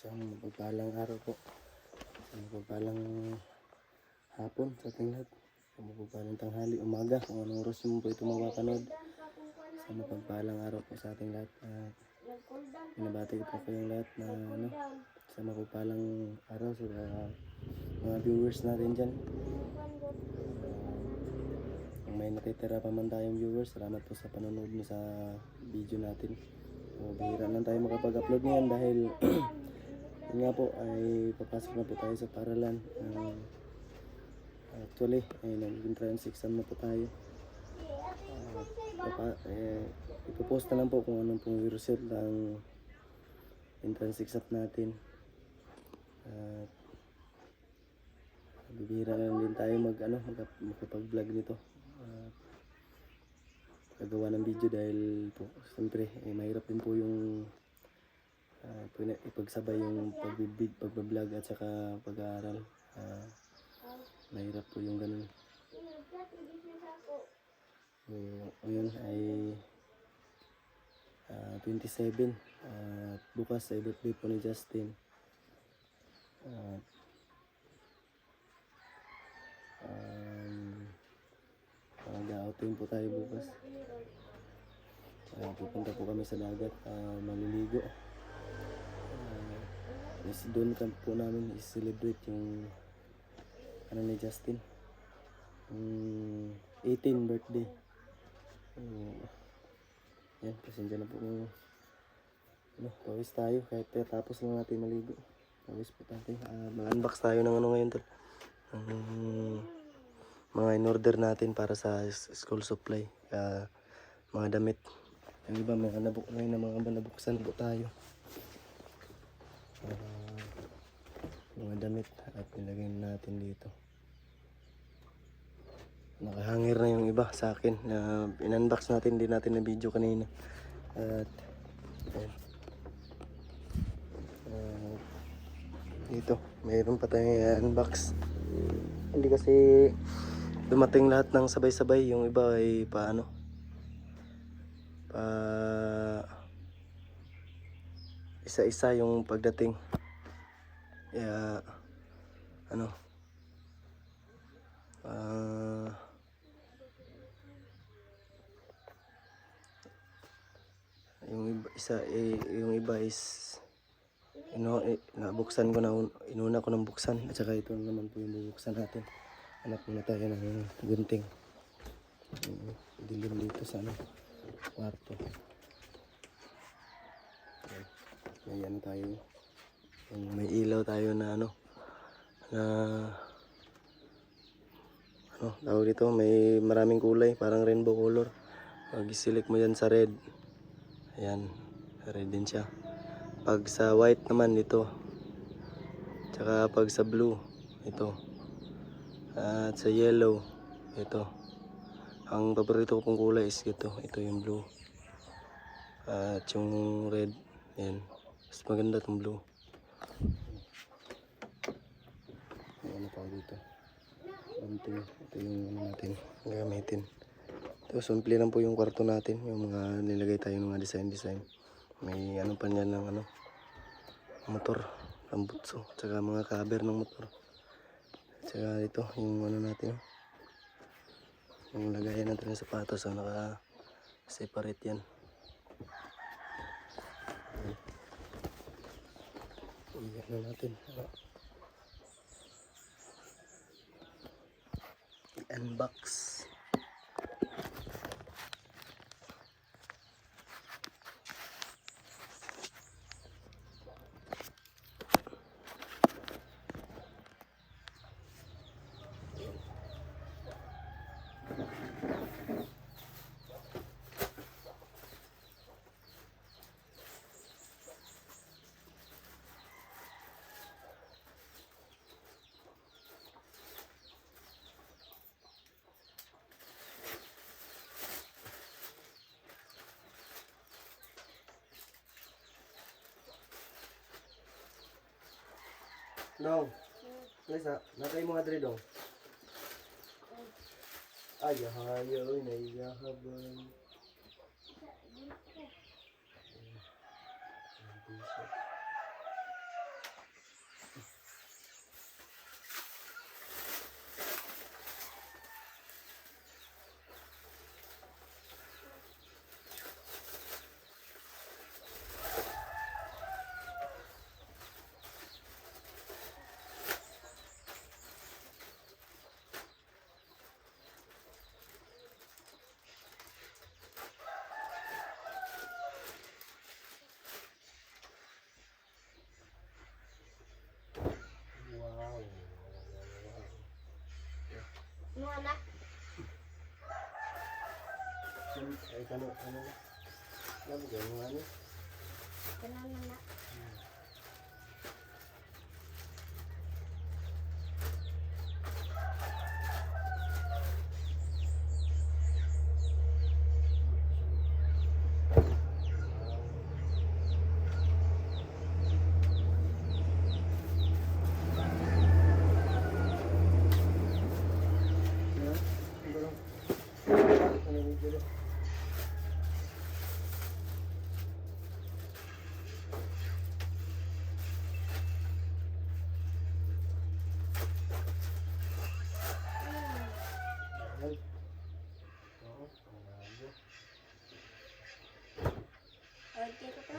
Isang mapagpalang araw po. Isang mapagpalang hapon sa ating lahat. Isang mapagpalang tanghali, umaga. Kung anong oras mo po ito mapapanood. Isang mapagpalang araw po sa ating lahat. Binabati ko po kayong lahat na isang mapagpalang araw sa mga viewers natin dyan. Kung may natitira pa man tayong viewers, salamat po sa panonood nyo sa video natin. So, bihira lang tayo makapag-upload ngayon dahil yun nga po ay papasok na po tayo sa paralan. Actually ay nag-entrance exam na po tayo. Ipopost na lang po kung anong pong result ng entrance exam natin. Bibihira lang din tayo makapag-vlog nito. Gagawa ng video dahil po siyempre mahirap din po yung ipagsabay yung pag-vlog at saka pag-aaral. Mahirap po yung ganun. Ngayon ay 27 bukas ay birthday po ni Justin. Mag-outing po tayo bukas. Pupunta po kami sa dagat, maliligo. Doon kami po namin i-celebrate yung ni Justin, 18 birthday. Yan, pasensya na po kung pawis tayo kahit tapos lang natin maligo. Pawis po tayo. Mag-unbox tayo ng ngayon tol. Mga in-order natin para sa school supply, mga damit. Yung iba may mga nabuksan po tayo, mga damit at nilagay natin dito. Nakahangir na yung iba sa akin na in-unbox natin, din natin na video kanina. At dito mayroon pa tayong unbox. Hindi kasi dumating lahat ng sabay-sabay, yung iba ay isa-isa yung pagdating. Kaya yung iba is nabuksan ko na, inuna ko ng buksan, at saka ito naman po yung bubuksan natin. Hanap muna tayo ng gunting. Dilim dito sa kwarto. May tayo. May ilaw tayo na tawag dito, may maraming kulay, parang rainbow color. Pag i-select mo yan sa red, ayan, red din siya. Pag sa white naman ito, tsaka pag sa blue ito, at sa yellow ito. Ang paborito ko pong kulay is ito yung blue, at yung red. Ayan, mas maganda itong blue. Ayan pa dito. Ito yung natin gamitin. Ito, simple lang po yung kwarto natin. Yung mga nilagay tayo ng mga design. May pa niyan ng motor, tambutso, tsaka mga cover ng motor. Tsaka ito yung natin, yung lagayan natin ng sapatos, naka-separate yan. Iyan na natin. I-unbox. Dong, Lisa, nakay mga dre dong. Ayahayo, naiyahabay. ano na. Alam ko, ano. Ganun na. Okay ko pa.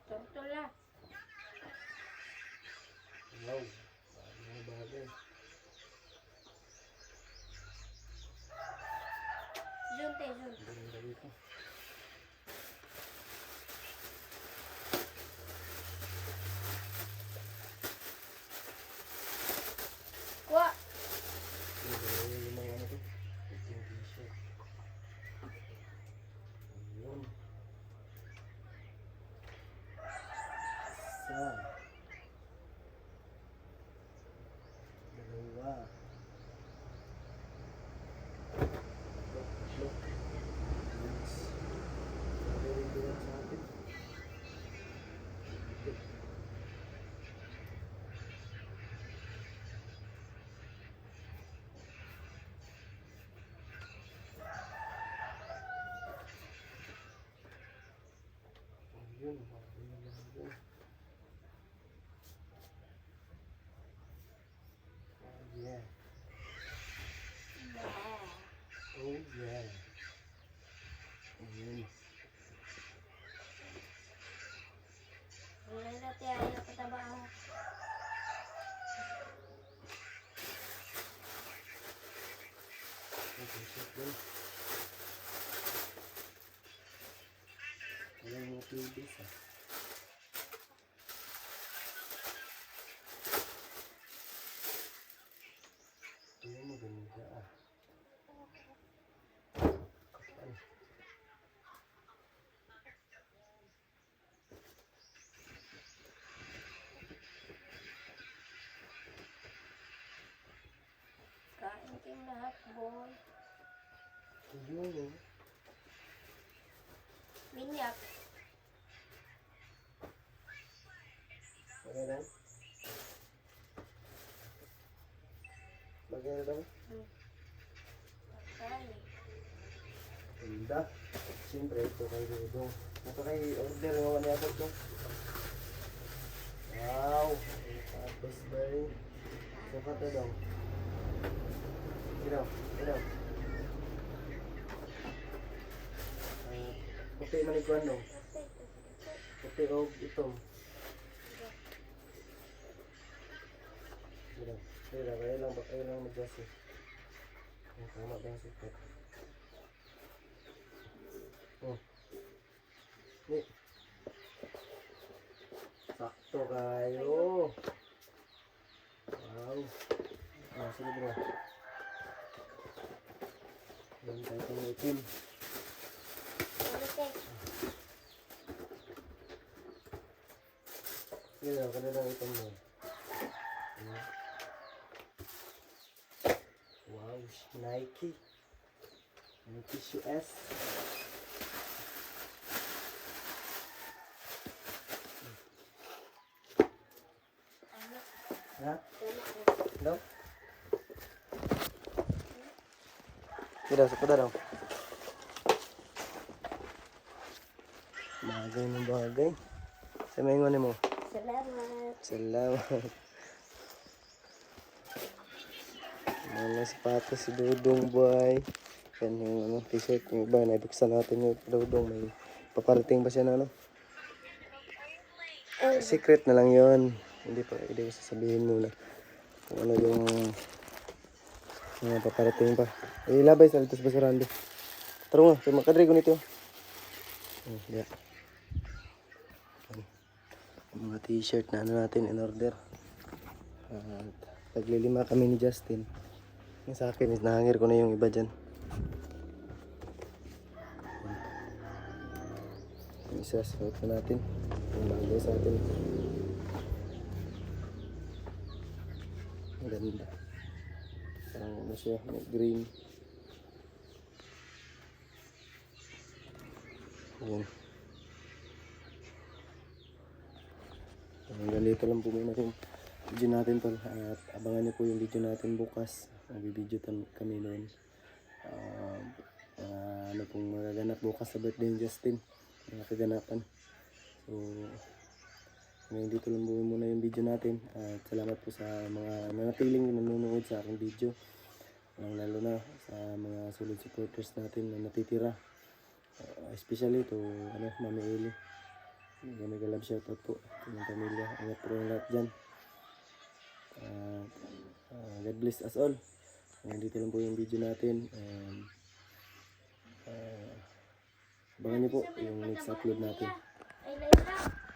Tortola. Wow, mga bagay. Zoom tayo, zoom. Ganda dito. Kuha. Yung mga ano to. Yung t-shirt. Ayun. Isa. Dalawa. Tatlo. Yes. Very good sa atin. Ayun. Ayun. Oh yeah. Oh yeah. Ayun. Wala na tayo ayaw pataba. Yung t-shirt dun. Wala yung mga pibis ah. Ayun, maganda ah. Kapal. Kain kayong lahat, boy. Ayun oh. Minyak. Bagay lang? Bagay lang? Okay. Ganda. Siyempre, ito kay Dudong. Ito kay order nga wala ako to. Wow! Tapos ba rin? Sukat na daw. Ilaw, ilaw. Puti manikuan no? Puti o itong. Ilaw. Ilaw, kaya lang mag-gas eh. Ang tama ba yung sukat? Oh. Ni. Sakto kayo. Wow. Ah, sige bro. Yan tayo itong itim. Okay. Sige lang, kanina itim mo. Ayan. Wow, Nike. Nike Shoe S. Ano? Ha? Ganito. Hello? Tidak, sekedar dong. Bagay ng bagay. Sa may ingon mo. Salamat. Salamat. Mga sapatos si Dudong boy. Yan yung ano, t-shirt. Yung iba, naibuksan natin yung Dudong. May paparating pa siya na ano. Secret na lang yon. Hindi ko sasabihin muna. Kung ano yung mga paparating pa. Ilabay sa litos basurando. Taro nga, makadre ko nito. Yeah. Yung mga t-shirt na ano natin in order. At Taglilima kami ni Justin. Yung sa akin is nahangir ko na yung iba dyan. Yung isa, suot na natin. Yung bagay sa atin. Ang ganda. Parang ano siya, may green. Ayan. Hanggang dito lang po muna yung video natin tol. At abangan niyo po yung video natin bukas. Magbibideo kami noon. Ano pong magaganap bukas sa birthday ni Justin. Mga kaganapan. So, hanggang dito lang po muna yung video natin. At salamat po sa mga nanatiling nanonood sa aking video. Lalo na sa mga solid supporters natin na natitira. Especially to Mami Eli. Mega love shoutout po sa mga pamilya. Ingat po yung lahat dyan. God bless us all. Hanggang dito lang po yung video natin. Abangan niyo po yung next upload natin. Ay, Layla.